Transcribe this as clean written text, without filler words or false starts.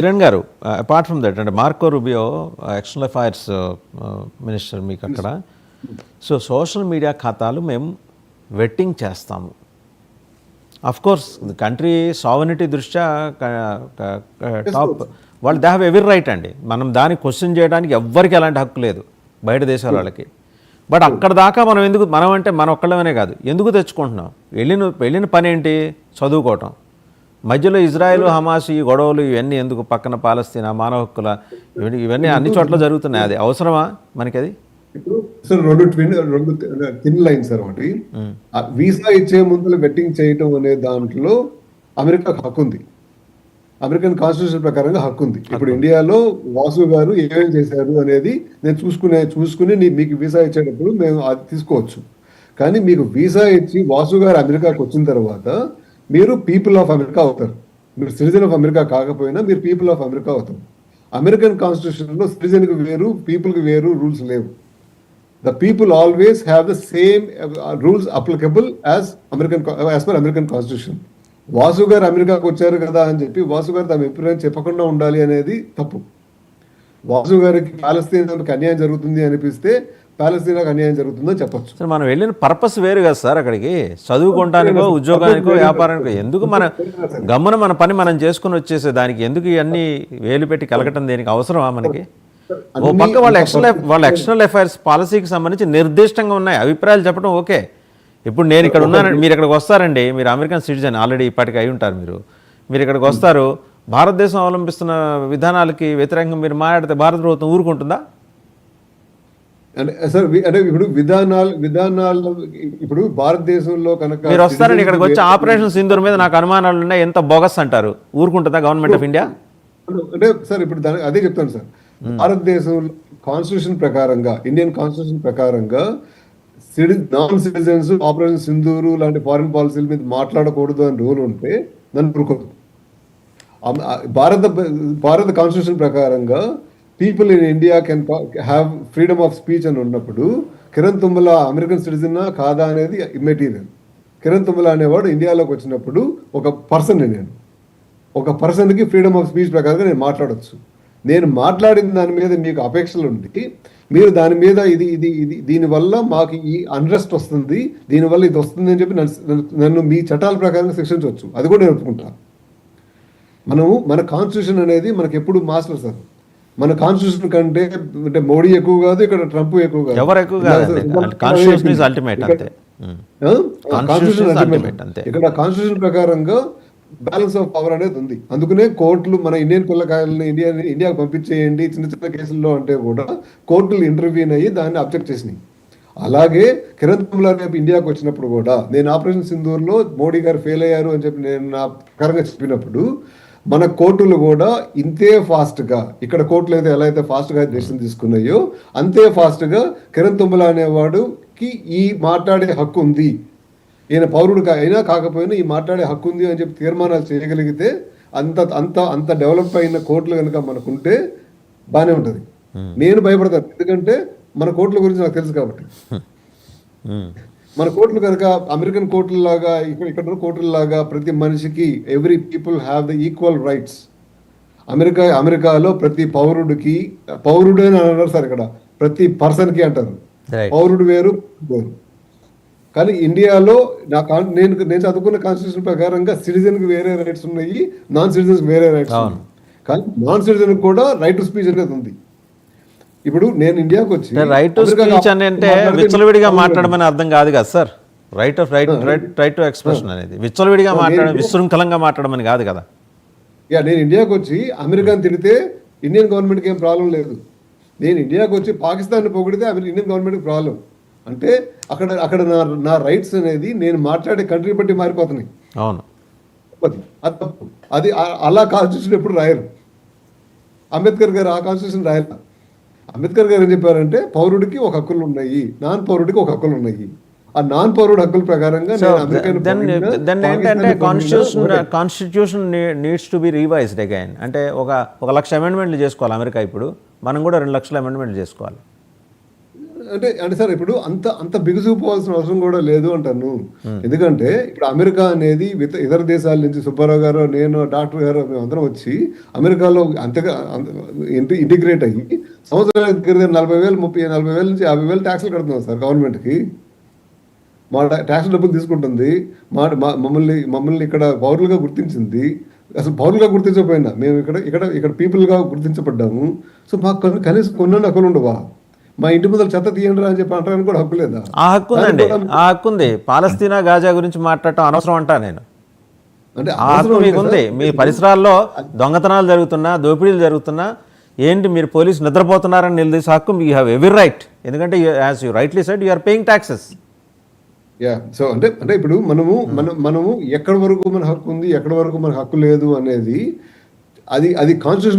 కిరణ్ గారు, apart from that అంటే Marco Rubio external affairs minister మీకు అక్కడ. సో సోషల్ మీడియా ఖాతాలు మేము వెట్టింగ్ చేస్తాము. అఫ్ కోర్స్ కంట్రీ సావనిటీ దృష్ట్యా టాప్ వాళ్ళు దే హ్యావ్ ఎవరీ రైట్ అండి. మనం దాన్ని క్వశ్చన్ చేయడానికి ఎవ్వరికి ఎలాంటి హక్కు లేదు బయట దేశాల వాళ్ళకి. బట్ అక్కడ దాకా మనం ఎందుకు, మనం అంటే మన ఒక్కళ్ళమనే కాదు, ఎందుకు తెచ్చుకుంటున్నాం? వెళ్ళిన పని ఏంటి? చదువుకోవటం. మధ్యలో ఇజ్రాయెల్ హమాస్ ఈ గొడవలు ఇవన్నీ ఎందుకు? పక్కన పాలస్తీనా, మానవ హక్కుల ఇవన్నీ అన్ని చోట్ల జరుగుతున్నాయి. అది అవసరమా మనకి? అది ఇప్పుడు సార్ రెండు థిన్ లైన్ సార్. ఒకటి, వీసా ఇచ్చే ముందు వెట్టింగ్ చేయటం అనే దాంట్లో అమెరికాకు హక్కు ఉంది, అమెరికన్ కాన్స్టిట్యూషన్ ప్రకారంగా హక్కు ఉంది. ఇప్పుడు ఇండియాలో వాసు గారు ఏమేమి చేశారు అనేది నేను చూసుకుని మీకు వీసా ఇచ్చేటప్పుడు మేము అది తీసుకోవచ్చు. కానీ మీకు వీసా ఇచ్చి వాసు గారు అమెరికాకు వచ్చిన తర్వాత మీరు పీపుల్ ఆఫ్ అమెరికా అవుతారు. మీరు సిటిజన్ ఆఫ్ అమెరికా కాకపోయినా మీరు పీపుల్ ఆఫ్ అమెరికా అవుతారు. అమెరికన్ కాన్స్టిట్యూషన్లో సిటిజన్కి వేరు, పీపుల్కి వేరు రూల్స్ లేవు. The people always have the same rules applicable as per American Constitution. Vasu గారు అమెరికాకు వచ్చారు కదా అని చెప్పి వాసు గారు తమ అభిప్రాయం చెప్పకుండా ఉండాలి అనేది తప్పు. వాసు గారికి పాలస్తీనాకు అన్యాయం జరుగుతుంది అనిపిస్తే పాలస్తీనాకు అన్యాయం జరుగుతుందని చెప్పచ్చు. సార్, మనం వెళ్ళిన పర్పస్ వేరు కదా సార్. అక్కడికి చదువుకోవటానికో, ఉద్యోగానికో, వ్యాపారానికో ఎందుకు? మన పని మనం చేసుకుని వచ్చేసే దానికి ఎందుకు ఇవన్నీ వేలు పెట్టి కలగటం? దేనికి అవసరమా మనకి? ఓ పక్క వాళ్ళ ఎక్స్టర్నల్ అఫైర్స్ పాలసీకి సంబంధించి నిర్దిష్టంగా ఉన్నాయి అభిప్రాయాలు చెప్పడం ఓకే. ఇప్పుడు నేను ఇక్కడ ఉన్నాను, మీరు ఇక్కడికి వస్తారండి, మీరు అమెరికన్ సిటిజన్ ఆల్రెడీ ఇప్పటికి అయి ఉంటారు. మీరు ఇక్కడికి వస్తారు, భారతదేశం అవలంబిస్తున్న విధానాలకి వ్యతిరేకంగా మీరు మాట్లాడితే భారత ప్రభుత్వం ఊరుకుంటుందా? అంటే సార్ అంటే ఇప్పుడు విధానాలు ఇప్పుడు భారతదేశంలో కనుక మీరు వస్తారండి, ఇక్కడికి వచ్చి ఆపరేషన్ సింధూర్ మీద నాకు అనుమానాలు ఉన్నాయి, ఎంత బోగస్ అంటారు, ఊరుకుంటుందా గవర్నమెంట్ ఆఫ్ ఇండియా? అంటే సార్ ఇప్పుడు అదే చెప్తాను సార్. భారతదేశంలో కాన్స్టిట్యూషన్ ప్రకారంగా, ఇండియన్ కాన్స్టిట్యూషన్ ప్రకారంగా నాన్ సిటిజన్స్ ఆపరేషన్ సింధూరు లాంటి ఫారిన్ పాలసీల మీద మాట్లాడకూడదు అని రూల్ ఉంటే నన్ను ఊరుకోదు. భారత కాన్స్టిట్యూషన్ ప్రకారంగా people in India can have freedom of speech అని ఉన్నప్పుడు కిరణ్ తుమ్మల అమెరికన్ సిటిజనా కాదా అనేది ఇమ్మెటీరియల్. కిరణ్ తుమ్మల అనేవాడు ఇండియాలోకి వచ్చినప్పుడు ఒక పర్సన్కి ఫ్రీడమ్ ఆఫ్ స్పీచ్ ప్రకారంగా నేను మాట్లాడవచ్చు. నేను మాట్లాడిన దాని మీద మీకు అపేక్షలు ఉండి మీరు దాని మీద దీనివల్ల మాకు ఈ అన్రెస్ట్ వస్తుంది, దీనివల్ల ఇది వస్తుంది అని చెప్పి నన్ను మీ చట్టాల ప్రకారంగా శిక్షించవచ్చు. అది కూడా నేను ఒప్పుకుంటాను. మన కాన్స్టిట్యూషన్ అనేది మనకి ఎప్పుడు మాస్టర్ సార్. మన కాన్స్టిట్యూషన్ కంటే అంటే మోడీ ఎక్కువ కాదు, ఇక్కడ ట్రంప్ ఎక్కువ కాదు, ఎవరు ఎక్కువ కాదు. ఇక్కడ కాన్స్టిట్యూషన్ ప్రకారంగా బ్యాలెన్స్ ఆఫ్ పవర్ అనేది ఉంది. అందుకనే కోర్టులు మన ఇండియన్ పిల్లకాయలని ఇండియాకు పంపించేయండి చిన్న చిన్న కేసుల్లో అంటే కూడా కోర్టులు ఇంటర్వ్యూన్ అయ్యి దాన్ని అబ్జెక్ట్ చేసినాయి. అలాగే కిరణ్ తుమ్మల రేపు ఇండియాకు వచ్చినప్పుడు కూడా నేను ఆపరేషన్ సింధూర్లో మోడీ గారు ఫెయిల్ అయ్యారు అని చెప్పి నేను నా ప్రకారంగా చెప్పినప్పుడు మన కోర్టులు కూడా ఇంతే ఫాస్ట్గా, ఇక్కడ కోర్టులు అయితే ఎలా అయితే ఫాస్ట్గా డెసిషన్ తీసుకున్నాయో అంతే ఫాస్ట్గా కిరణ్ తుమ్మల అనేవాడుకి ఈ మాట్లాడే హక్కు ఉంది, ఈయన పౌరుడు అయినా కాకపోయినా ఈ మాట్లాడే హక్కు ఉంది అని చెప్పి తీర్మానాలు చేయగలిగితే అంత డెవలప్ అయిన కోర్టులు కనుక మనకుంటే బాగానే ఉంటుంది. నేను భయపడతాను, ఎందుకంటే మన కోర్టుల గురించి నాకు తెలుసు కాబట్టి. మన కోర్టులు కనుక అమెరికన్ కోర్టులలాగా ఇక్కడ కోర్టులలాగా ప్రతి మనిషికి every people have the equal rights. అమెరికాలో ప్రతి పౌరుడికి, పౌరుడు అని అన్నారు సార్, ఇక్కడ ప్రతి పర్సన్కి అంటారు, పౌరుడు వేరు వేరు. కానీ ఇండియాలో నేను చదువుకున్న కాన్స్టిట్యూషన్ ప్రకారంగా సిటిజన్కి వేరే రైట్స్ ఉన్నాయి, నాన్ సిటిజన్స్కి వేరే రైట్స్ ఉన్నాయి. కానీ నాన్ సిటిజన్ కూడా రైట్ టు స్పీచ్ అనేది ఉంది. ఇప్పుడు నేను ఇండియాకి వచ్చి రైట్ టు స్పీచ్ అంటే విచ్చలవిడిగా మాట్లాడమని అర్థం కాదు కదా సార్. రైట్ టు ఎక్స్ప్రెషన్ అనేది విచ్చలవిడిగా మాట్లాడడం, విశృంఖలంగా మాట్లాడమని కాదు కదా. నేను ఇండియాకి వచ్చి అమెరికాని తిడితే ఇండియన్ గవర్నమెంట్కి ఏం ప్రాబ్లం లేదు. నేను ఇండియాకి వచ్చి పాకిస్తాన్ పొగిడితే ఇండియన్ గవర్నమెంట్కి ప్రాబ్లం. అంటే అక్కడ నా రైట్స్ అనేది నేను మాట్లాడే కంట్రీ బట్టి మారిపోతున్నాయి. అవును, అది తప్పు. అది అలా కాన్స్టిట్యూషన్ ఎప్పుడు రాయరు. అంబేద్కర్ గారు ఆ కాన్స్టిట్యూషన్ రాయాల. అంబేద్కర్ గారు ఏం చెప్పారంటే పౌరుడికి ఒక హక్కులు ఉన్నాయి, నాన్ పౌరుడికి ఒక హక్కులు ఉన్నాయి. ఆ నాన్ పౌరుడు హక్కుల ప్రకారంగా constitution needs to be revised again. అంటే ఒక 1,00,000 అమెండ్మెంట్లు చేసుకోవాలి అమెరికా. ఇప్పుడు మనం కూడా 2 లక్షల అమెండ్మెంట్లు చేసుకోవాలి. అంటే అంటే సార్ ఇప్పుడు అంత అంత బిగుసుకుపోవాల్సిన అవసరం కూడా లేదు అంటాను. ఎందుకంటే ఇప్పుడు అమెరికా అనేది ఇతర దేశాల నుంచి సుబ్బారావు గారు, నేను, డాక్టర్ గారు మేమందరం వచ్చి అమెరికాలో అంతగా ఇంటిగ్రేట్ అయ్యి సంవత్సరానికి 40,000 40,000 నుంచి 50,000 ట్యాక్స్లు కడుతున్నాం సార్ గవర్నమెంట్కి. మా ట్యాక్స్ డబ్బులు తీసుకుంటుంది, మమ్మల్ని ఇక్కడ పౌరులుగా గుర్తించింది. అసలు పౌరులుగా గుర్తించకపోయినా మేము ఇక్కడ పీపుల్గా గుర్తించబడ్డాము. సో మాకు కనీసం కొన్ని హక్కులు ఉండవా? మా ఇంటి ముందర చెత్త తీయండి అని చెప్పి అంటానికి కూడా హక్కు లేదా? ఆ హక్కు ఉందండి, ఆ హక్కు ఉంది. పాలస్తీనా గాజా గురించి మాట్లాడటం అనవసరం అంటా నేను. అంటే ఆ హక్కు మీకుంది. మీ పరిసరాల్లో దొంగతనాలు జరుగుతున్నా, దోపిడీలు జరుగుతున్నా, ఏంటి మీరు పోలీసు నిద్రపోతున్నారని నిలదీసే హక్కు యూ హ్యావ్ ఎవరీ రైట్. ఎందుకంటే as you rightly said you are paying taxes. Yeah so అంటే ఇప్పుడు మనము ఎక్కడి వరకు మన హక్కు ఉంది, ఎక్కడి వరకు మన హక్కు లేదు అనేది అది కాన్స్టిట్యూషన్